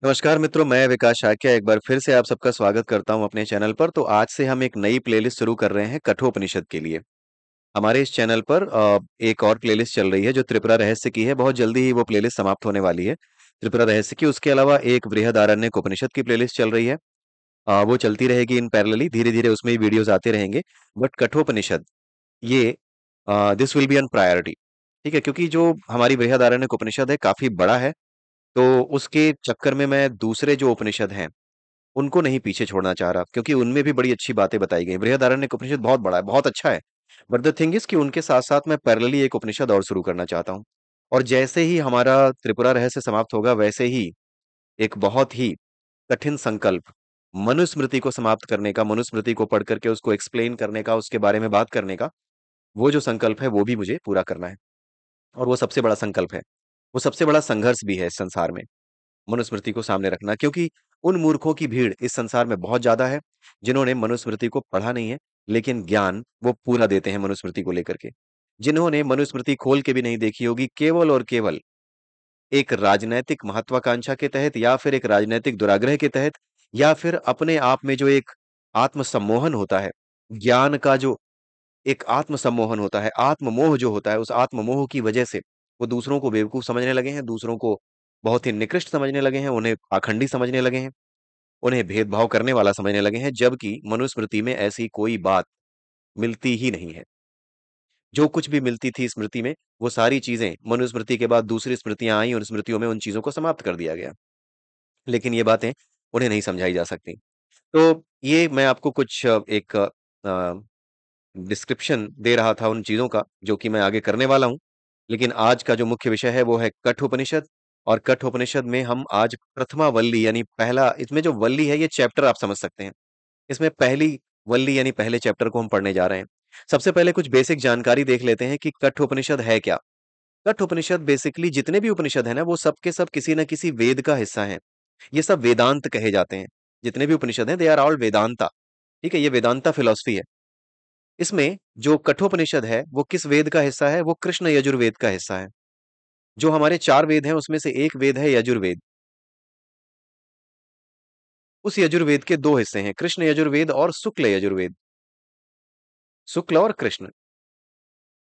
नमस्कार मित्रों, मैं विकास शाक्य एक बार फिर से आप सबका स्वागत करता हूं अपने चैनल पर। तो आज से हम एक नई प्लेलिस्ट शुरू कर रहे हैं कठोपनिषद के लिए। हमारे इस चैनल पर एक और प्लेलिस्ट चल रही है जो त्रिपुरा रहस्य की है। बहुत जल्दी ही वो प्लेलिस्ट समाप्त होने वाली है त्रिपुरा रहस्य की। उसके अलावा एक बृहदारण्यक उपनिषद की प्लेलिस्ट चल रही है। वो चलती रहेगी इन पैरेलली, धीरे धीरे उसमें वीडियोज आते रहेंगे। बट कठोपनिषद ये this will be on priority. ठीक है, क्योंकि जो हमारी बृहदारण्यक उपनिषद है काफी बड़ा है। तो उसके चक्कर में मैं दूसरे जो उपनिषद हैं उनको नहीं पीछे छोड़ना चाह रहा, क्योंकि उनमें भी बड़ी अच्छी बातें बताई गई। बृहदारण्यक उपनिषद बहुत बड़ा है, बहुत अच्छा है। बट द थिंग इज कि उनके साथ साथ मैं पैरेलली एक उपनिषद और शुरू करना चाहता हूँ। और जैसे ही हमारा त्रिपुरा रहस्य समाप्त होगा, वैसे ही एक बहुत ही कठिन संकल्प, मनुस्मृति को समाप्त करने का, मनुस्मृति को पढ़ करके उसको एक्सप्लेन करने का, उसके बारे में बात करने का, वो जो संकल्प है वो भी मुझे पूरा करना है। और वो सबसे बड़ा संकल्प है, वो सबसे बड़ा संघर्ष भी है इस संसार में, मनुस्मृति को सामने रखना। क्योंकि उन मूर्खों की भीड़ इस संसार में बहुत ज्यादा है जिन्होंने मनुस्मृति को पढ़ा नहीं है, लेकिन ज्ञान वो पूरा देते हैं मनुस्मृति को लेकर के। जिन्होंने मनुस्मृति खोल के भी नहीं देखी होगी, केवल और केवल एक राजनैतिक महत्वाकांक्षा के तहत, या फिर एक राजनैतिक दुराग्रह के तहत, या फिर अपने आप में जो एक आत्मसम्मोहन होता है, ज्ञान का जो एक आत्मसम्मोहन होता है, आत्ममोह जो होता है, उस आत्ममोह की वजह से वो दूसरों को बेवकूफ समझने लगे हैं, दूसरों को बहुत ही निकृष्ट समझने लगे हैं, उन्हें पाखंडी समझने लगे हैं, उन्हें भेदभाव करने वाला समझने लगे हैं। जबकि मनुस्मृति में ऐसी कोई बात मिलती ही नहीं है। जो कुछ भी मिलती थी स्मृति में, वो सारी चीजें मनुस्मृति के बाद दूसरी स्मृतियां आई और स्मृतियों में उन चीजों को समाप्त कर दिया गया। लेकिन ये बातें उन्हें नहीं समझाई जा सकती। तो ये मैं आपको कुछ एक डिस्क्रिप्शन दे रहा था उन चीजों का जो कि मैं आगे करने वाला हूं। लेकिन आज का जो मुख्य विषय है वो है कठोपनिषद। और कठोपनिषद में हम आज प्रथमा वल्ली यानी पहला, इसमें जो वल्ली है ये चैप्टर आप समझ सकते हैं। इसमें पहली वल्ली यानी पहले चैप्टर को हम पढ़ने जा रहे हैं। सबसे पहले कुछ बेसिक जानकारी देख लेते हैं कि कठोपनिषद है क्या। कठोपनिषद बेसिकली जितने भी उपनिषद है ना, वो सब के सब किसी न किसी वेद का हिस्सा हैं। ये सब वेदांत कहे जाते हैं। जितने भी उपनिषद हैं दे आर ऑल वेदांता। ठीक है, ये वेदांता फिलॉसफी है। इसमें जो कठोपनिषद है वो किस वेद का हिस्सा है? वो कृष्ण यजुर्वेद का हिस्सा है। जो हमारे चार वेद हैं उसमें से एक वेद है यजुर्वेद। उस यजुर्वेद के दो हिस्से हैं, कृष्ण यजुर्वेद और शुक्ल यजुर्वेद। शुक्ल और कृष्ण,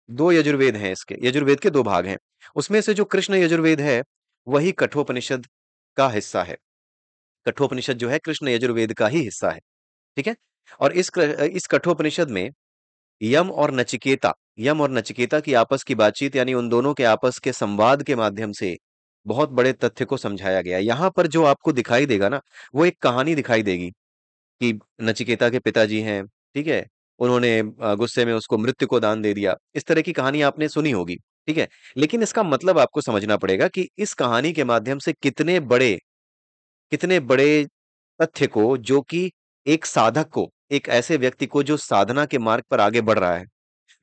दो यजुर्वेद हैं। इसके यजुर्वेद के दो भाग हैं। उसमें से जो कृष्ण यजुर्वेद है वही कठोपनिषद का हिस्सा है। कठोपनिषद जो है कृष्ण यजुर्वेद का ही हिस्सा है। ठीक है। और इस कठोपनिषद में यम और नचिकेता की आपस की बातचीत, यानी उन दोनों के आपस के संवाद के माध्यम से बहुत बड़े तथ्य को समझाया गया। यहाँ पर जो आपको दिखाई देगा ना, वो एक कहानी दिखाई देगी कि नचिकेता के पिताजी हैं, ठीक है, उन्होंने गुस्से में उसको मृत्यु को दान दे दिया। इस तरह की कहानी आपने सुनी होगी। ठीक है। लेकिन इसका मतलब आपको समझना पड़ेगा कि इस कहानी के माध्यम से कितने बड़े तथ्य को, जो कि एक साधक को, एक ऐसे व्यक्ति को जो साधना के मार्ग पर आगे बढ़ रहा है,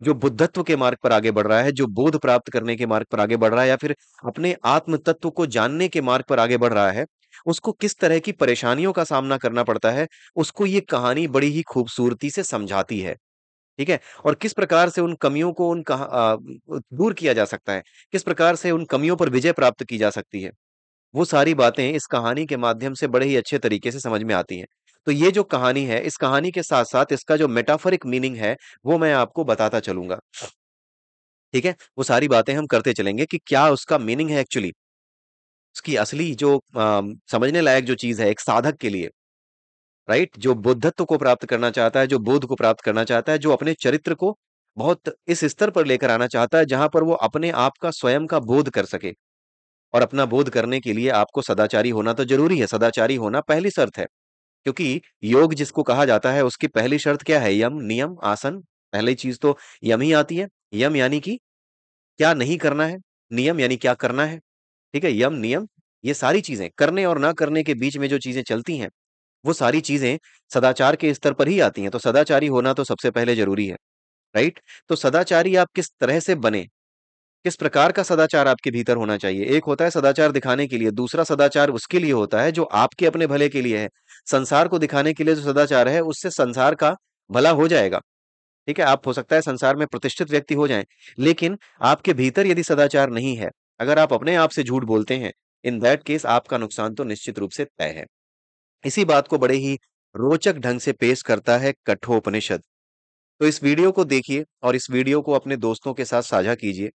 जो बुद्धत्व के मार्ग पर आगे बढ़ रहा है, जो बोध प्राप्त करने के मार्ग पर आगे बढ़ रहा है, या फिर अपने आत्म तत्व को जानने के मार्ग पर आगे बढ़ रहा है, उसको किस तरह की परेशानियों का सामना करना पड़ता है, उसको ये कहानी बड़ी ही खूबसूरती से समझाती है। ठीक है। और किस प्रकार से उन कमियों को दूर किया जा सकता है, किस प्रकार से उन कमियों पर विजय प्राप्त की जा सकती है, वो सारी बातें इस कहानी के माध्यम से बड़े ही अच्छे तरीके से समझ में आती हैं। तो ये जो कहानी है, इस कहानी के साथ साथ इसका जो मेटाफरिक मीनिंग है वो मैं आपको बताता चलूंगा। ठीक है, वो सारी बातें हम करते चलेंगे कि क्या उसका मीनिंग है एक्चुअली, उसकी असली जो समझने लायक जो चीज है एक साधक के लिए। राइट, जो बुद्धत्व को प्राप्त करना चाहता है, जो बोध को प्राप्त करना चाहता है, जो अपने चरित्र को बहुत इस स्तर पर लेकर आना चाहता है जहां पर वो अपने आप का स्वयं का बोध कर सके। और अपना बोध करने के लिए आपको सदाचारी होना तो जरूरी है, सदाचारी होना पहली शर्त है। क्योंकि योग जिसको कहा जाता है उसकी पहली शर्त क्या है? यम नियम आसन। पहली चीज तो यम ही आती है। यम यानी कि क्या नहीं करना है, नियम यानी क्या करना है। ठीक है, यम नियम, ये सारी चीजें करने और ना करने के बीच में जो चीजें चलती हैं, वो सारी चीजें सदाचार के स्तर पर ही आती हैं। तो सदाचारी होना तो सबसे पहले जरूरी है। राइट। तो सदाचारी आप किस तरह से बने, किस प्रकार का सदाचार आपके भीतर होना चाहिए? एक होता है सदाचार दिखाने के लिए, दूसरा सदाचार उसके लिए होता है जो आपके अपने भले के लिए है। संसार को दिखाने के लिए जो सदाचार है उससे संसार का भला हो जाएगा। ठीक है, आप हो सकता है संसार में प्रतिष्ठित व्यक्ति हो जाएं, लेकिन आपके भीतर यदि सदाचार नहीं है, अगर आप अपने आप से झूठ बोलते हैं, इन दैट केस आपका नुकसान तो निश्चित रूप से तय है। इसी बात को बड़े ही रोचक ढंग से पेश करता है कठोपनिषद। तो इस वीडियो को देखिए और इस वीडियो को अपने दोस्तों के साथ साझा कीजिए।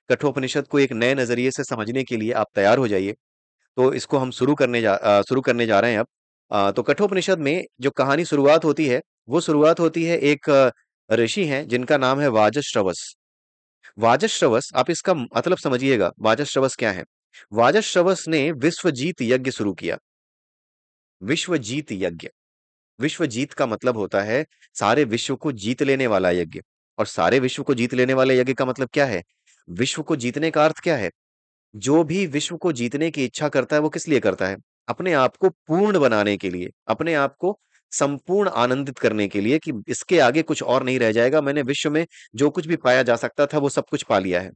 कठोपनिषद को एक नए नजरिए से समझने के लिए आप तैयार हो जाइए। तो इसको हम शुरू करने जा रहे हैं अब। तो कठोपनिषद में जो कहानी शुरुआत होती है, वो शुरुआत होती है एक ऋषि हैं जिनका नाम है वाजश्रवस। वाजश्रवस, आप इसका मतलब समझिएगा, वाजश्रवस क्या है? वाजश्रवस ने विश्वजीत यज्ञ शुरू किया। विश्वजीत यज्ञ। विश्वजीत का मतलब होता है सारे विश्व को जीत लेने वाला यज्ञ। और सारे विश्व को जीत लेने वाले यज्ञ का मतलब क्या है? विश्व को जीतने का अर्थ क्या है? जो भी विश्व को जीतने की इच्छा करता है वो किस लिए करता है? अपने आप को पूर्ण बनाने के लिए, अपने आप को संपूर्ण आनंदित करने के लिए, कि इसके आगे कुछ और नहीं रह जाएगा, मैंने विश्व में जो कुछ भी पाया जा सकता था वो सब कुछ पा लिया है।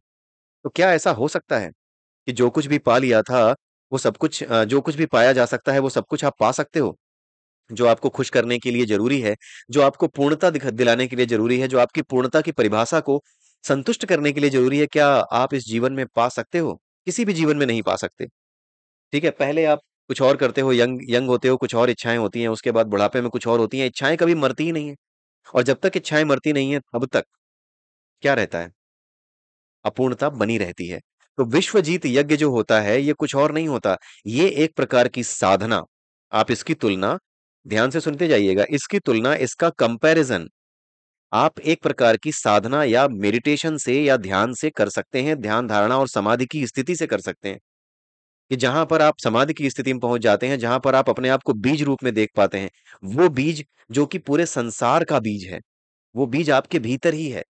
तो क्या ऐसा हो सकता है कि जो कुछ भी पा लिया था वो सब कुछ, जो कुछ भी पाया जा सकता है वो सब कुछ आप पा सकते हो? जो आपको खुश करने के लिए ज़रूरी है, जो आपको पूर्णता दिलाने के लिए ज़रूरी है, जो आपकी पूर्णता की परिभाषा को संतुष्ट करने के लिए ज़रूरी है, क्या आप इस जीवन में पा सकते हो? किसी भी जीवन में नहीं पा सकते। ठीक है? पहले आप कुछ और करते हो, यंग यंग होते हो, कुछ और इच्छाएँ होती हैं, उसके बाद बुढ़ापे में कुछ और होती हैं। इच्छाएँ कभी मरती ही नहीं हैं। और जब तक इच्छाएँ मरती नहीं हैं, तब तक क्या रहता है? अपूर्णता बनी रहती है। तो विश्वजीत यज्ञ जो होता है, ये कुछ और नहीं होता। ये एक प्रकार की साधना, आप इसकी तुलना ध्यान से सुनते जाइएगा, इसकी तुलना, इसका कंपैरिज़न आप एक प्रकार की साधना या मेडिटेशन से या ध्यान से कर सकते हैं, ध्यान धारणा और समाधि की स्थिति से कर सकते हैं। कि जहाँ पर आप समाधि की स्थिति में पहुँच जाते हैं, जहाँ पर आप अपने आप को बीज रूप में देख पाते हैं। वो बीज जो कि पूरे संसार का बीज है, वो बीज आपके भीतर ही है।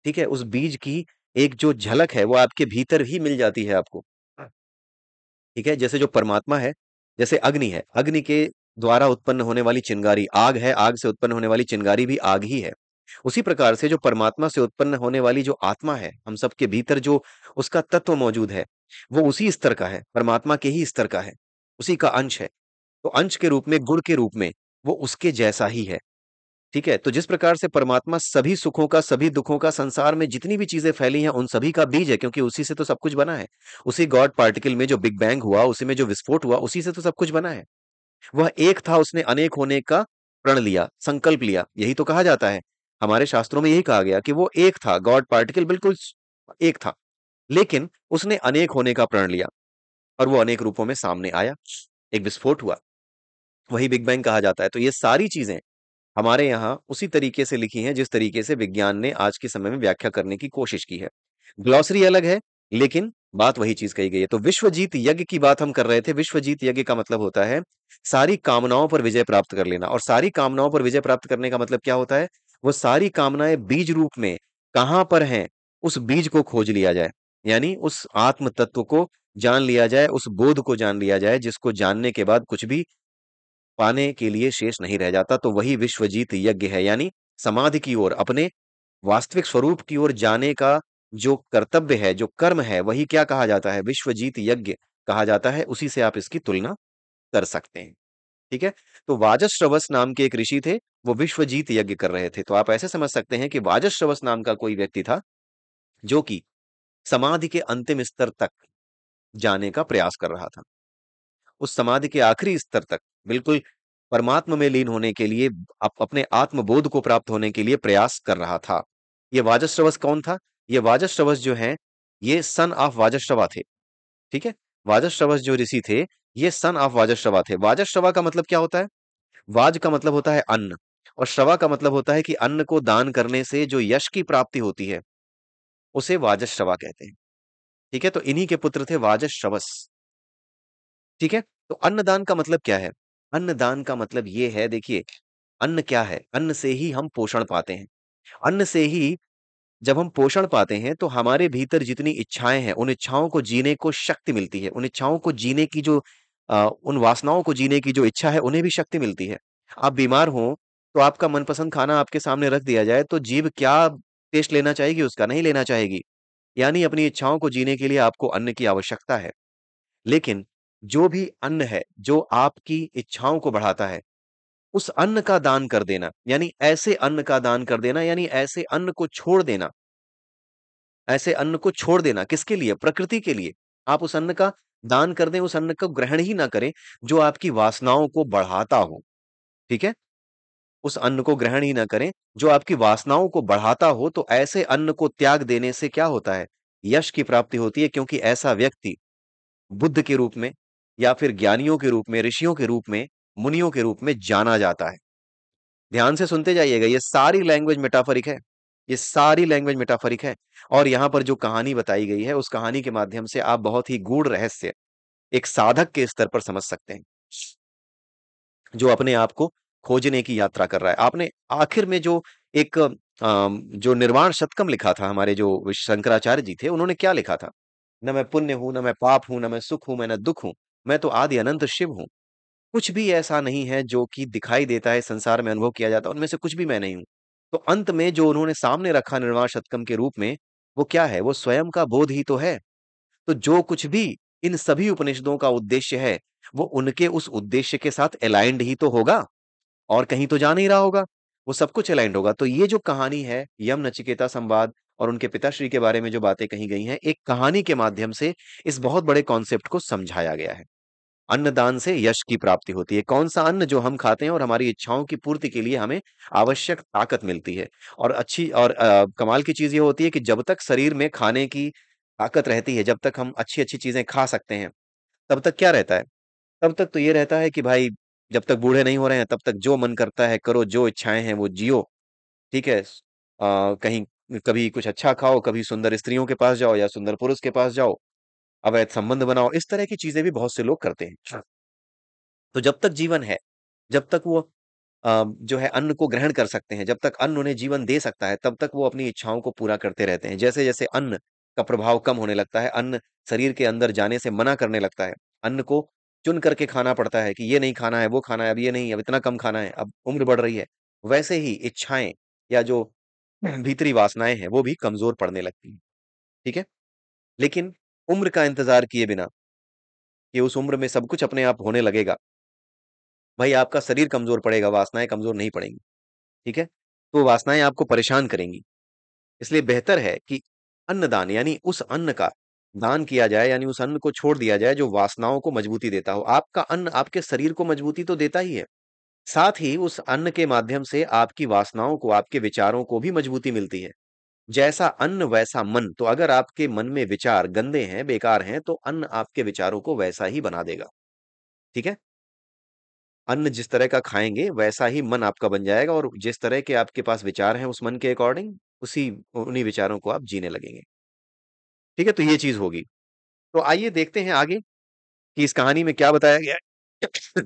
ठीक है? उस बीज की एक जो झलक है, वो आपके भीतर ही मिल जाती है आपको। ठीक है? जैसे जो परमात्मा है, जैसे अग्नि है, अग्नि के द्वारा उत्पन्न होने वाली चिंगारी आग है, आग से उत्पन्न होने वाली चिंगारी भी आग ही है। उसी प्रकार से जो परमात्मा से उत्पन्न होने वाली जो आत्मा है, हम सबके भीतर जो उसका तत्व मौजूद है, वो उसी स्तर का है, परमात्मा के ही स्तर का है, उसी का अंश है। तो अंश के रूप में, गुण के रूप में, वो उसके जैसा ही है। ठीक है? तो जिस प्रकार से परमात्मा सभी सुखों का, सभी दुखों का, संसार में जितनी भी चीज़ें फैली हैं, उन सभी का बीज है, क्योंकि उसी से तो सब कुछ बना है। उसी गॉड पार्टिकल में जो बिग बैंग हुआ, उसी में जो विस्फोट हुआ, उसी से तो सब कुछ बना है। वह एक था, उसने अनेक होने का प्रण लिया, संकल्प लिया। यही तो कहा जाता है। हमारे शास्त्रों में यही कहा गया कि वो एक था, गॉड पार्टिकल बिल्कुल एक था। लेकिन उसने अनेक होने का प्रण लिया और वो अनेक रूपों में सामने आया। एक विस्फोट हुआ, वही बिग बैंग कहा जाता है। तो ये सारी चीज़ें हमारे यहाँ उसी तरीके से लिखी हैं, जिस तरीके से विज्ञान ने आज के समय में व्याख्या करने की कोशिश की है। ग्लॉसरी अलग है, लेकिन बात वही चीज़ कही गई है। तो विश्वजीत यज्ञ की बात हम कर रहे थे। विश्वजीत यज्ञ का मतलब होता है, सारी कामनाओं पर विजय प्राप्त कर लेना। और सारी कामनाओं पर विजय प्राप्त करने का मतलब क्या होता है? वो सारी कामनाएँ बीज रूप में कहाँ पर हैं, उस बीज को खोज लिया जाए। यानी उस आत्म तत्व को जान लिया जाए, उस बोध को जान लिया जाए, जिसको जानने के बाद कुछ भी पाने के लिए शेष नहीं रह जाता। तो वही विश्वजीत यज्ञ है, यानी समाधि की ओर, अपने वास्तविक स्वरूप की ओर जाने का जो कर्तव्य है, जो कर्म है, वही क्या कहा जाता है? विश्वजीत यज्ञ कहा जाता है। उसी से आप इसकी तुलना कर सकते हैं। ठीक है? तो वाजश्रवस नाम के एक ऋषि थे, वो विश्वजीत यज्ञ कर रहे थे। तो आप ऐसे समझ सकते हैं कि वाजश्रवस नाम का कोई व्यक्ति था, जो कि समाधि के अंतिम स्तर तक जाने का प्रयास कर रहा था। उस समाधि के आखिरी स्तर तक बिल्कुल परमात्मा में लीन होने के लिए, अपने आत्मबोध को प्राप्त होने के लिए प्रयास कर रहा था। ये वाजश्रवस कौन था? ये वाजश्रवस जो हैं, ये सन ऑफ वाजश्रवा थे। ठीक है? वाजश्रवस जो ऋषि थे, ये सन ऑफ वाजश्रवा थे। वाजश्रवा का मतलब क्या होता है? वाज का मतलब होता है अन्न, और श्रवा का मतलब होता है कि अन्न को दान करने से जो यश की प्राप्ति होती है, उसे वाजश्रवा कहते हैं। ठीक है? तो इन्हीं के पुत्र थे वाजश्रवस। ठीक है? तो अन्नदान का मतलब क्या है? अन्नदान का मतलब ये है, देखिए, अन्न क्या है? अन्न से ही हम पोषण पाते हैं। अन्न से ही जब हम पोषण पाते हैं, तो हमारे भीतर जितनी इच्छाएँ हैं, उन इच्छाओं को जीने को शक्ति मिलती है। उन इच्छाओं को जीने की जो उन वासनाओं को जीने की जो इच्छा है, उन्हें भी शक्ति मिलती है। आप बीमार हो, तो आपका मनपसंद खाना आपके सामने रख दिया जाए, तो जीभ क्या टेस्ट लेना चाहेगी उसका? नहीं लेना चाहेगी। यानी अपनी इच्छाओं को जीने के लिए आपको अन्न की आवश्यकता है। लेकिन जो भी अन्न है, जो आपकी इच्छाओं को बढ़ाता है, उस अन्न का दान कर देना, यानी ऐसे अन्न का दान कर देना, यानी ऐसे अन्न को छोड़ देना, ऐसे अन्न को छोड़ देना, किसके लिए? प्रकृति के लिए। आप उस अन्न का दान कर दें, उस अन्न को ग्रहण ही ना करें जो आपकी वासनाओं को बढ़ाता हो, ठीक है? उस अन्न को ग्रहण ही ना करें जो आपकी वासनाओं को बढ़ाता हो, तो ऐसे अन्न को त्याग देने से क्या होता है? यश की प्राप्ति होती है, क्योंकि ऐसा व्यक्ति बुद्ध के रूप में या फिर ज्ञानियों के रूप में, ऋषियों के रूप में, मुनियों के रूप में जाना जाता है। ध्यान से सुनते जाइएगा, ये सारी लैंग्वेज मेटाफरिक है। ये सारी लैंग्वेज मेटाफरिक है। और यहां पर जो कहानी बताई गई है, उस कहानी के माध्यम से आप बहुत ही गूढ़ रहस्य एक साधक के स्तर पर समझ सकते हैं, जो अपने आप को खोजने की यात्रा कर रहा है। आपने आखिर में जो एक जो निर्वाण शतकम लिखा था, हमारे जो शंकराचार्य जी थे, उन्होंने क्या लिखा था? न मैं पुण्य हूं, न मैं पाप हूं, न मैं सुख हूं, मैं न दुख हूं, मैं तो आदि अनंत शिव हूं। कुछ भी ऐसा नहीं है जो कि दिखाई देता है, संसार में अनुभव किया जाता है, उनमें से कुछ भी मैं नहीं हूं। तो अंत में जो उन्होंने सामने रखा निर्वाण शतकम के रूप में, वो क्या है? वो स्वयं का बोध ही तो है। तो जो कुछ भी इन सभी उपनिषदों का उद्देश्य है, वो उनके उस उद्देश्य के साथ अलाइंड ही तो होगा, और कहीं तो जा नहीं रहा होगा। वो सब कुछ अलाइंड होगा। तो ये जो कहानी है, यम नचिकेता संवाद और उनके पिताश्री के बारे में जो बातें कही गई हैं, एक कहानी के माध्यम से इस बहुत बड़े कॉन्सेप्ट को समझाया गया है। अन्नदान से यश की प्राप्ति होती है। कौन सा अन्न? जो हम खाते हैं और हमारी इच्छाओं की पूर्ति के लिए हमें आवश्यक ताकत मिलती है। और अच्छी और कमाल की चीज ये होती है कि जब तक शरीर में खाने की ताकत रहती है, जब तक हम अच्छी अच्छी चीजें खा सकते हैं, तब तक क्या रहता है? तब तक तो ये रहता है कि भाई, जब तक बूढ़े नहीं हो रहे हैं, तब तक जो मन करता है करो, जो इच्छाएं हैं वो जियो। ठीक है? कहीं कभी कुछ अच्छा खाओ, कभी सुंदर स्त्रियों के पास जाओ या सुंदर पुरुष के पास जाओ, अवैध संबंध बनाओ। इस तरह की चीजें भी बहुत से लोग करते हैं। तो जब तक जीवन है, जब तक वो जो है अन्न को ग्रहण कर सकते हैं, जब तक अन्न उन्हें जीवन दे सकता है, तब तक वो अपनी इच्छाओं को पूरा करते रहते हैं। जैसे जैसे अन्न का प्रभाव कम होने लगता है, अन्न शरीर के अंदर जाने से मना करने लगता है, अन्न को चुन करके खाना पड़ता है कि ये नहीं खाना है, वो खाना है, अब ये नहीं, अब इतना कम खाना है, अब उम्र बढ़ रही है, वैसे ही इच्छाएं या जो भीतरी वासनाएं हैं, वो भी कमजोर पड़ने लगती हैं। ठीक है? लेकिन उम्र का इंतजार किए बिना कि उस उम्र में सब कुछ अपने आप होने लगेगा, भाई आपका शरीर कमजोर पड़ेगा, वासनाएं कमजोर नहीं पड़ेंगी। ठीक है? तो वासनाएं आपको परेशान करेंगी। इसलिए बेहतर है कि अन्नदान, यानी उस अन्न का दान किया जाए, यानी उस अन्न को छोड़ दिया जाए जो वासनाओं को मजबूती देता हो। आपका अन्न आपके शरीर को मजबूती तो देता ही है, साथ ही उस अन्न के माध्यम से आपकी वासनाओं को, आपके विचारों को भी मजबूती मिलती है। जैसा अन्न वैसा मन। तो अगर आपके मन में विचार गंदे हैं, बेकार हैं, तो अन्न आपके विचारों को वैसा ही बना देगा। ठीक है? अन्न जिस तरह का खाएँगे, वैसा ही मन आपका बन जाएगा, और जिस तरह के आपके पास विचार हैं उस मन के अकॉर्डिंग, उसी उन्हीं विचारों को आप जीने लगेंगे। ठीक है? तो ये चीज़ होगी। तो आइए देखते हैं आगे कि इस कहानी में क्या बताया गया है।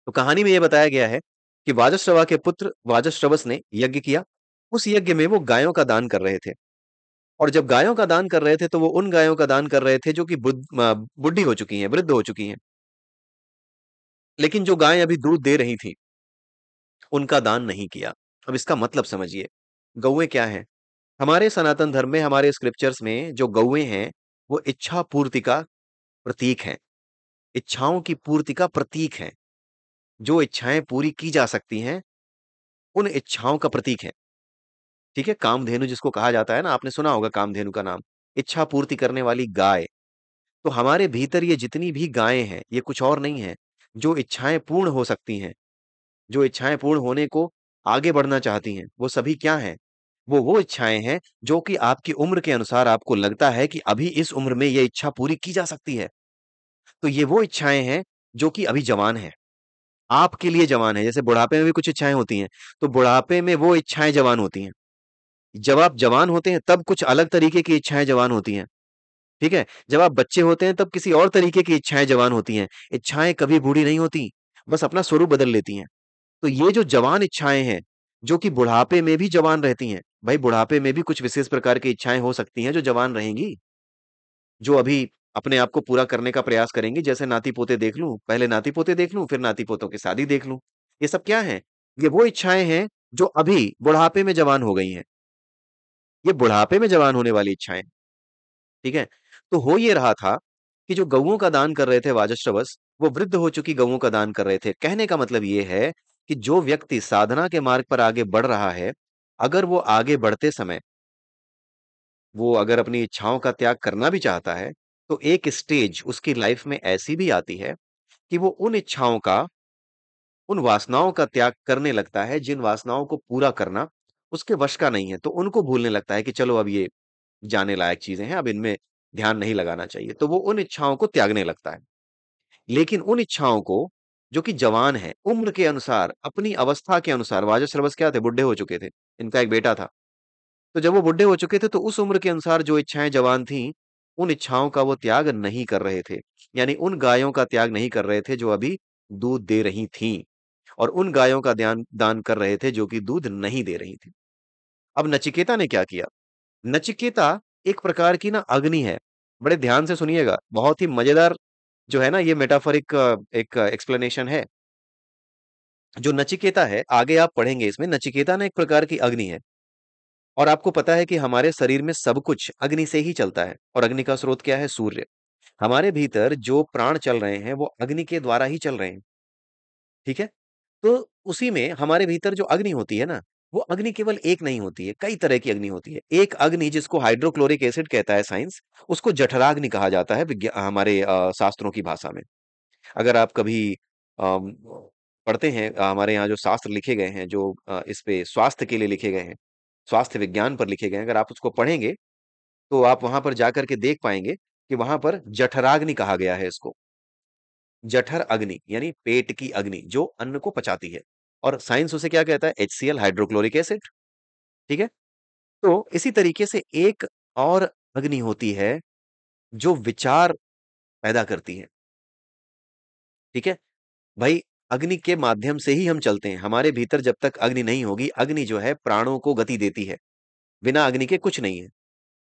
तो कहानी में ये बताया गया है कि वाजश्रवा के पुत्र वाजश्रवस ने यज्ञ किया। उस यज्ञ में वो गायों का दान कर रहे थे, और जब गायों का दान कर रहे थे, तो वो उन गायों का दान कर रहे थे जो कि बुड्ढी हो चुकी हैं, वृद्ध हो चुकी हैं। लेकिन जो गायें अभी दूध दे रही थीं, उनका दान नहीं किया। अब इसका मतलब समझिए, गौएँ क्या हैं? हमारे सनातन धर्म में, हमारे स्क्रिप्चर्स में जो गौएँ हैं, वो इच्छा पूर्ति का प्रतीक हैं। इच्छाओं की पूर्ति का प्रतीक हैं। जो इच्छाएँ पूरी की जा सकती हैं, उन इच्छाओं का प्रतीक है। ठीक है? कामधेनु जिसको कहा जाता है ना, आपने सुना होगा कामधेनु का नाम। इच्छा पूर्ति करने वाली गाय। तो हमारे भीतर ये जितनी भी गायें हैं, ये कुछ और नहीं है, जो इच्छाएँ पूर्ण हो सकती हैं, जो इच्छाएँ पूर्ण होने को आगे बढ़ना चाहती हैं, वो सभी क्या हैं? वो इच्छाएँ हैं जो कि आपकी उम्र के अनुसार आपको लगता है कि अभी इस उम्र में ये इच्छा पूरी की जा सकती है। तो ये वो इच्छाएँ हैं जो कि अभी जवान हैं, आपके लिए जवान है। जैसे बुढ़ापे में भी कुछ इच्छाएँ होती हैं, तो बुढ़ापे में वो इच्छाएँ जवान होती हैं। जब आप जवान होते हैं, तब कुछ अलग तरीके की इच्छाएँ जवान होती हैं, ठीक है? जब आप बच्चे होते हैं, तब किसी और तरीके की इच्छाएँ जवान होती हैं। इच्छाएँ कभी बूढ़ी नहीं होती, बस अपना स्वरूप बदल लेती हैं। तो ये जो जवान इच्छाएँ हैं, जो कि बुढ़ापे में भी जवान रहती हैं, भाई बुढ़ापे में भी कुछ विशेष प्रकार की इच्छाएँ हो सकती हैं जो जवान रहेंगी, जो अभी अपने आप को पूरा करने का प्रयास करेंगी। जैसे नाती-पोते देख लूँ, पहले नाती-पोते देख लूँ, फिर नाती-पोतों की शादी देख लूँ। ये सब क्या है? ये वो इच्छाएँ हैं जो अभी बुढ़ापे में जवान हो गई हैं। ये बुढ़ापे में जवान होने वाली इच्छाएँ, ठीक है? तो हो ये रहा था कि जो गौओं का दान कर रहे थे वाजश्रवस, वो वृद्ध हो चुकी गौओं का दान कर रहे थे। कहने का मतलब ये है कि जो व्यक्ति साधना के मार्ग पर आगे बढ़ रहा है, अगर वो आगे बढ़ते समय, वो अगर अपनी इच्छाओं का त्याग करना भी चाहता है, तो एक स्टेज उसकी लाइफ में ऐसी भी आती है कि वो उन इच्छाओं का, उन वासनाओं का त्याग करने लगता है जिन वासनाओं को पूरा करना उसके वश का नहीं है। तो उनको भूलने लगता है कि चलो अब ये जाने लायक चीजें हैं, अब इनमें ध्यान नहीं लगाना चाहिए। तो वो उन इच्छाओं को त्यागने लगता है। लेकिन उन इच्छाओं को, जो कि जवान है, उम्र के अनुसार, अपनी अवस्था के अनुसार, वाजह श्रवस क्या थे? बुढ़े हो चुके थे। इनका एक बेटा था। तो जब वो बुढ़े हो चुके थे तो उस उम्र के अनुसार जो इच्छाएं जवान थीं, उन इच्छाओं का वो त्याग नहीं कर रहे थे। यानी उन गायों का त्याग नहीं कर रहे थे जो अभी दूध दे रही थीं, और उन गायों का ध्यान दान कर रहे थे जो कि दूध नहीं दे रही थी। अब नचिकेता ने क्या किया? नचिकेता एक प्रकार की ना अग्नि है। बड़े ध्यान से सुनिएगा, बहुत ही मजेदार जो है ना, ये मेटाफोरिक एक एक्सप्लेनेशन है। जो नचिकेता है, आगे आप पढ़ेंगे इसमें, नचिकेता ना एक प्रकार की अग्नि है। और आपको पता है कि हमारे शरीर में सब कुछ अग्नि से ही चलता है, और अग्नि का स्रोत क्या है? सूर्य। हमारे भीतर जो प्राण चल रहे हैं वो अग्नि के द्वारा ही चल रहे हैं। ठीक है? तो उसी में हमारे भीतर जो अग्नि होती है ना, वो अग्नि केवल एक नहीं होती है, कई तरह की अग्नि होती है। एक अग्नि जिसको हाइड्रोक्लोरिक एसिड कहता है साइंस, उसको जठराग्नि कहा जाता है हमारे शास्त्रों की भाषा में। अगर आप कभी अम, पढ़ते हैं, हमारे यहाँ जो शास्त्र लिखे गए हैं, जो इस पे स्वास्थ्य के लिए लिखे गए हैं, स्वास्थ्य विज्ञान पर लिखे गए हैं, अगर आप उसको पढ़ेंगे तो आप वहां पर जाकर के देख पाएंगे कि वहां पर जठराग्नि कहा गया है इसको। जठर अग्नि यानी पेट की अग्नि जो अन्न को पचाती है। और साइंस उसे क्या कहता है? HCl, hydrochloric acid. ठीक है? तो इसी तरीके से एक और अग्नि होती है जो विचार पैदा करती है। ठीक है भाई? अग्नि के माध्यम से ही हम चलते हैं। हमारे भीतर जब तक अग्नि नहीं होगी, अग्नि जो है प्राणों को गति देती है। बिना अग्नि के कुछ नहीं है।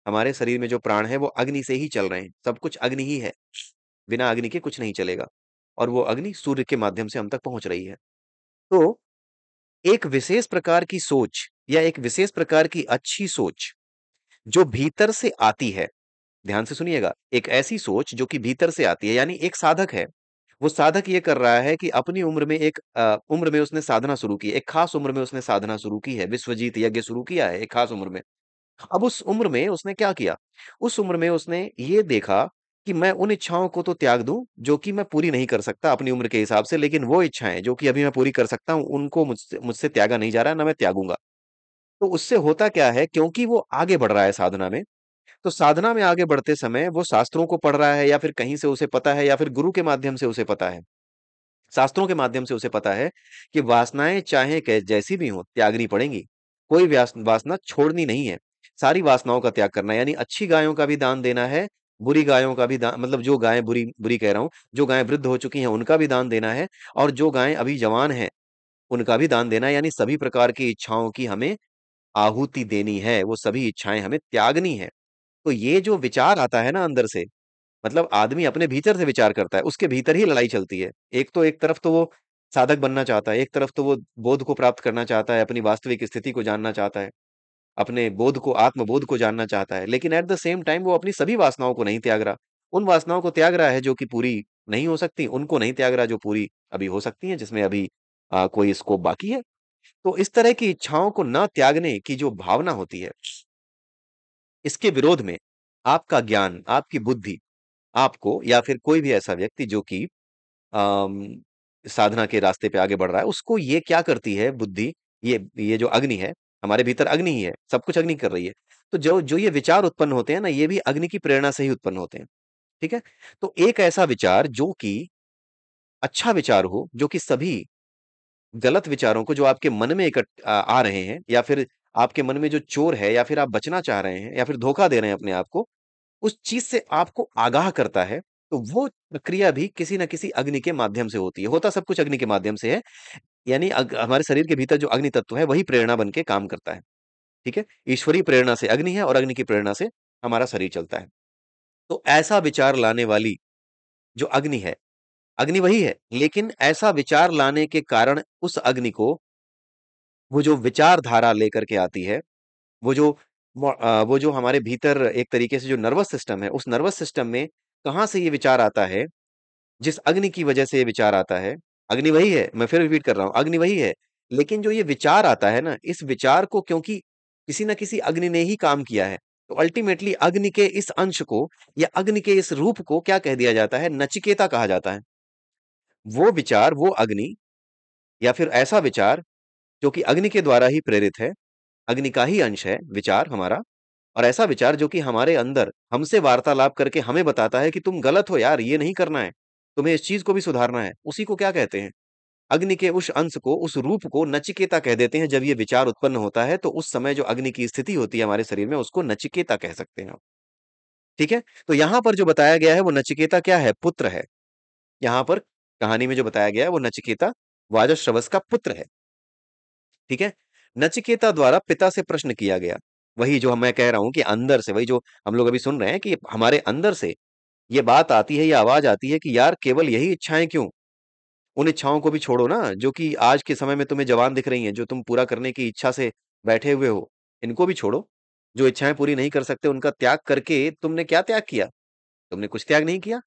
हमारे शरीर में जो प्राण है वो अग्नि से ही चल रहे हैं, सब कुछ अग्नि ही है। बिना अग्नि के कुछ नहीं चलेगा। और वो अग्नि सूर्य के माध्यम से हम तक पहुंच रही है। तो एक विशेष प्रकार की सोच, या एक विशेष प्रकार की अच्छी सोच जो भीतर से आती है, ध्यान से सुनिएगा, एक ऐसी सोच जो कि भीतर से आती है, यानी एक साधक है। वो साधक ये कर रहा है कि अपनी उम्र में एक उम्र में उसने साधना शुरू की, एक खास उम्र में उसने साधना शुरू की है, विश्वजीत यज्ञ शुरू किया है एक खास उम्र में। अब उस उम्र में उसने क्या किया? उस उम्र में उसने ये देखा कि मैं उन इच्छाओं को तो त्याग दूं जो कि मैं पूरी नहीं कर सकता अपनी उम्र के हिसाब से, लेकिन वो इच्छाएं जो कि अभी मैं पूरी कर सकता हूं, उनको मुझसे मुझसे त्यागा नहीं जा रहा है, ना मैं त्यागूंगा। तो उससे होता क्या है, क्योंकि वो आगे बढ़ रहा है साधना में, तो साधना में आगे बढ़ते समय वो शास्त्रों को पढ़ रहा है, या फिर कहीं से उसे पता है, या फिर गुरु के माध्यम से उसे पता है, शास्त्रों के माध्यम से उसे पता है कि वासनाएं चाहे जैसी भी हो त्यागनी पड़ेंगी। कोई वासना छोड़नी नहीं है। सारी वासनाओं का त्याग करना है, यानी अच्छी गायों का भी दान देना है, बुरी गायों का भी दान, मतलब जो गायें बुरी बुरी कह रहा हूं, जो गायें वृद्ध हो चुकी हैं उनका भी दान देना है, और जो गायें अभी जवान हैं उनका भी दान देना है। यानी सभी प्रकार की इच्छाओं की हमें आहुति देनी है, वो सभी इच्छाएं हमें त्यागनी है। तो ये जो विचार आता है ना अंदर से, मतलब आदमी अपने भीतर से विचार करता है, उसके भीतर ही लड़ाई चलती है। एक तो एक तरफ तो वो साधक बनना चाहता है, एक तरफ तो वो बोध को प्राप्त करना चाहता है, अपनी वास्तविक स्थिति को जानना चाहता है, अपने बोध को, आत्मबोध को जानना चाहता है, लेकिन एट द सेम टाइम वो अपनी सभी वासनाओं को नहीं त्याग रहा। उन वासनाओं को त्याग रहा है जो कि पूरी नहीं हो सकती, उनको नहीं त्याग रहा जो पूरी अभी हो सकती हैं, जिसमें अभी कोई स्कोप बाकी है। तो इस तरह की इच्छाओं को न त्यागने की जो भावना होती है, इसके विरोध में आपका ज्ञान, आपकी बुद्धि, आपको, या फिर कोई भी ऐसा व्यक्ति जो कि अम, साधना के रास्ते पे आगे बढ़ रहा है, उसको ये क्या करती है बुद्धि, ये जो अग्नि है, हमारे भीतर अग्नि ही है, सब कुछ अग्नि कर रही है। तो जो जो ये विचार उत्पन्न होते हैं ना, ये भी अग्नि की प्रेरणा से ही उत्पन्न होते हैं। ठीक है? तो एक ऐसा विचार जो कि अच्छा विचार हो, जो कि सभी गलत विचारों को जो आपके मन में आ रहे हैं, या फिर आपके मन में जो चोर है, या फिर आप बचना चाह रहे हैं, या फिर धोखा दे रहे हैं अपने आप को, उस चीज से आपको आगाह करता है। तो वो प्रक्रिया भी किसी न किसी अग्नि के माध्यम से होती है। होता सब कुछ अग्नि के माध्यम से है। यानी हमारे शरीर के भीतर जो अग्नि तत्व है वही प्रेरणा बन के काम करता है। ठीक है? ईश्वरीय प्रेरणा से अग्नि है, और अग्नि की प्रेरणा से हमारा शरीर चलता है। तो ऐसा विचार लाने वाली जो अग्नि है, अग्नि वही है, लेकिन ऐसा विचार लाने के कारण उस अग्नि को, वो जो विचारधारा लेकर के आती है, वो जो हमारे भीतर एक तरीके से जो नर्वस सिस्टम है, उस नर्वस सिस्टम में कहाँ से ये विचार आता है, जिस अग्नि की वजह से ये विचार आता है, अग्नि वही है, मैं फिर रिपीट कर रहा हूं, अग्नि वही है। लेकिन जो ये विचार आता है ना, इस विचार को क्योंकि किसी न किसी अग्नि ने ही काम किया है, तो अल्टीमेटली अग्नि के इस अंश को या अग्नि के इस रूप को क्या कह दिया जाता है? नचिकेता कहा जाता है। वो विचार, वो अग्नि या फिर ऐसा विचार जो कि अग्नि के द्वारा ही प्रेरित है, अग्नि का ही अंश है विचार हमारा, और ऐसा विचार जो कि हमारे अंदर हमसे वार्तालाप करके हमें बताता है कि तुम गलत हो यार, ये नहीं करना है, तुम्हें इस चीज को भी सुधारना है, उसी को क्या कहते हैं? अग्नि के उस अंश को, उस रूप को नचिकेता कह देते हैं। जब ये विचार उत्पन्न होता है तो उस समय जो अग्नि की स्थिति होती है हमारे शरीर में, उसको नचिकेता कह सकते हैं आप। ठीक है? तो यहां पर जो बताया गया है वो नचिकेता क्या है? पुत्र है। यहां पर कहानी में जो बताया गया है वो नचिकेता वाजश्रवस का पुत्र है। ठीक है? नचिकेता द्वारा पिता से प्रश्न किया गया। वही जो मैं कह रहा हूं कि अंदर से, वही जो हम लोग अभी सुन रहे हैं कि हमारे अंदर से ये बात आती है, ये आवाज आती है कि यार केवल यही इच्छाएं क्यों? उन इच्छाओं को भी छोड़ो ना, जो कि आज के समय में तुम्हें जवान दिख रही हैं, जो तुम पूरा करने की इच्छा से बैठे हुए हो, इनको भी छोड़ो। जो इच्छाएं पूरी नहीं कर सकते उनका त्याग करके तुमने क्या त्याग किया? तुमने कुछ त्याग नहीं किया।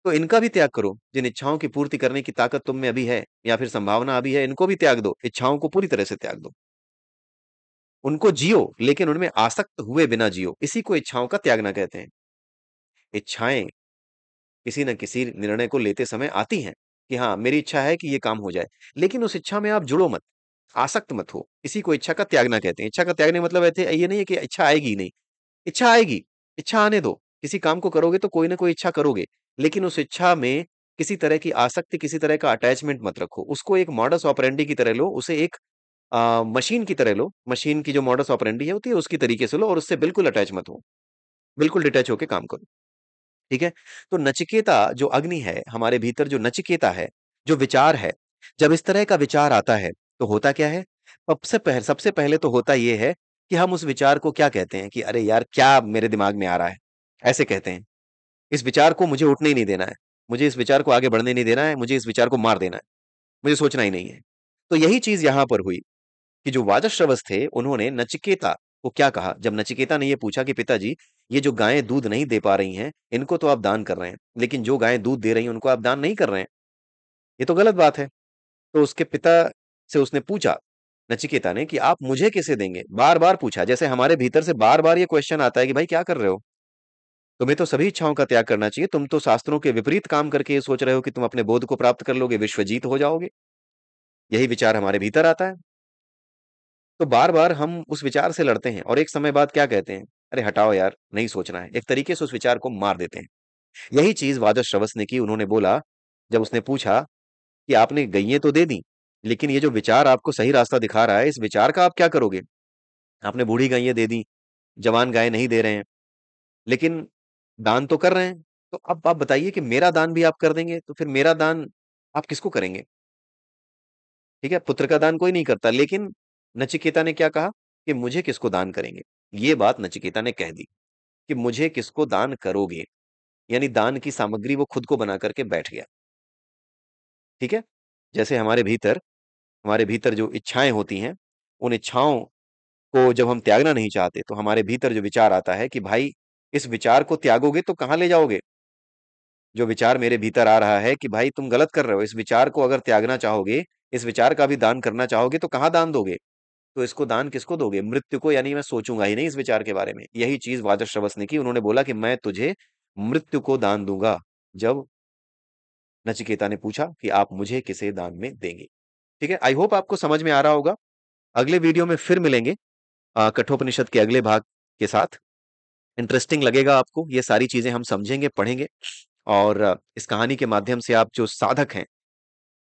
तो इनका भी त्याग करो। जिन इच्छाओं की पूर्ति करने की ताकत तुम में अभी है या फिर संभावना अभी है, इनको भी त्याग दो। इच्छाओं को पूरी तरह से त्याग दो। उनको जियो, लेकिन उनमें आसक्त हुए बिना जियो। इसी को इच्छाओं का त्यागना कहते हैं। इच्छाएं किसी न किसी निर्णय को लेते समय आती हैं कि हाँ, मेरी इच्छा है कि ये काम हो जाए, लेकिन उस इच्छा में आप जुड़ो मत, आसक्त मत हो। इसी को इच्छा का त्यागना कहते हैं। इच्छा का त्यागने का मतलब ऐसे ये नहीं है कि इच्छा आएगी ही नहीं। इच्छा आएगी, इच्छा आने दो। किसी काम को करोगे तो कोई ना कोई इच्छा करोगे, लेकिन उस इच्छा में किसी तरह की आसक्ति, किसी तरह का अटैचमेंट मत रखो। उसको एक मॉडस ऑपरेंडी की तरह लो, उसे एक मशीन की तरह लो। मशीन की जो मॉडस ऑपरेंडी है होती है, उसकी तरीके से लो और उससे बिल्कुल अटैच मत हो। बिल्कुल डिटैच होके काम करो। ठीक है? तो नचिकेता जो अग्नि है, हमारे भीतर जो नचिकेता है, जो विचार है, जब इस तरह का विचार आता है, तो होता क्या है? सबसे पहले तो होता ये है कि हम उस विचार को क्या कहते हैं कि अरे यार, क्या मेरे दिमाग में आ रहा है? ऐसे कहते हैं। इस विचार को मुझे उठने ही नहीं देना है। मुझे इस विचार को आगे बढ़ने नहीं देना है, मुझे इस विचार को मार देना है। मुझे सोचना ही नहीं है। तो यही चीज़ यहाँ पर हुई कि जो वाजश्रवस थे, उन्होंने नचिकेता को क्या कहा? जब नचिकेता ने ये पूछा कि पिताजी, ये जो गायें दूध नहीं दे पा रही हैं, इनको तो आप दान कर रहे हैं, लेकिन जो गायें दूध दे रही हैं, उनको आप दान नहीं कर रहे हैं। ये तो गलत बात है। तो उसके पिता से उसने पूछा, नचिकेता ने, कि आप मुझे किसे देंगे? बार-बार पूछा। जैसे हमारे भीतर से बार-बार ये क्वेश्चन आता है कि भाई क्या कर रहे हो? तुम्हें तो सभी इच्छाओं का त्याग करना चाहिए। तुम तो शास्त्रों के विपरीत काम करके ये सोच रहे हो कि तुम अपने बोध को प्राप्त कर लोगे, विश्वजीत हो जाओगे। यही विचार हमारे भीतर आता है। तो बार-बार हम उस विचार से लड़ते हैं और एक समय बाद क्या कहते हैं? अरे हटाओ यार, नहीं सोचना है। एक तरीके से उस विचार को मार देते हैं। यही चीज़ वाजश्रवस ने की। उन्होंने बोला, जब उसने पूछा कि आपने गइयें तो दे दी, लेकिन ये जो विचार आपको सही रास्ता दिखा रहा है, इस विचार का आप क्या करोगे? आपने बूढ़ी गइयें दे दी, जवान गाय नहीं दे रहे हैं, लेकिन दान तो कर रहे हैं। तो अब आप बताइए कि मेरा दान भी आप कर देंगे, तो फिर मेरा दान आप किसको करेंगे? ठीक है? पुत्र का दान कोई नहीं करता, लेकिन नचिकेता ने क्या कहा कि मुझे किसको दान करेंगे? ये बात नचिकेता ने कह दी कि मुझे किसको दान करोगे? यानी दान की सामग्री वो खुद को बना करके बैठ गया। ठीक है? जैसे हमारे भीतर जो इच्छाएँ होती हैं, उन इच्छाओं को जब हम त्यागना नहीं चाहते, तो हमारे भीतर जो विचार आता है कि भाई, इस विचार को त्यागोगे तो कहाँ ले जाओगे? जो विचार मेरे भीतर आ रहा है कि भाई तुम गलत कर रहे हो, इस विचार को अगर त्यागना चाहोगे, इस विचार का भी दान करना चाहोगे तो कहाँ दान दोगे? तो इसको दान किसको दोगे? मृत्यु को। यानी मैं सोचूंगा ही नहीं इस विचार के बारे में। यही चीज वाजश्रवस ने की। उन्होंने बोला कि मैं तुझे मृत्यु को दान दूंगा। जब नचिकेता ने पूछा कि आप मुझे किसे दान में देंगे? ठीक है? आई होप आपको समझ में आ रहा होगा। अगले वीडियो में फिर मिलेंगे कठोपनिषद के अगले भाग के साथ। इंटरेस्टिंग लगेगा आपको। ये सारी चीजें हम समझेंगे, पढ़ेंगे, और इस कहानी के माध्यम से आप जो साधक हैं,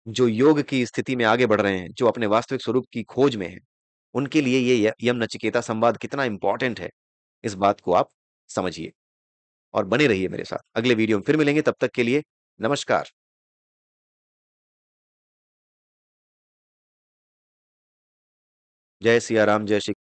जो योग की स्थिति में आगे बढ़ रहे हैं, जो अपने वास्तविक स्वरूप की खोज में हैं, उनके लिए ये यम नचिकेता संवाद कितना इंपॉर्टेंट है, इस बात को आप समझिए और बने रहिए मेरे साथ। अगले वीडियो में फिर मिलेंगे। तब तक के लिए नमस्कार। जय सिया राम, जय श्री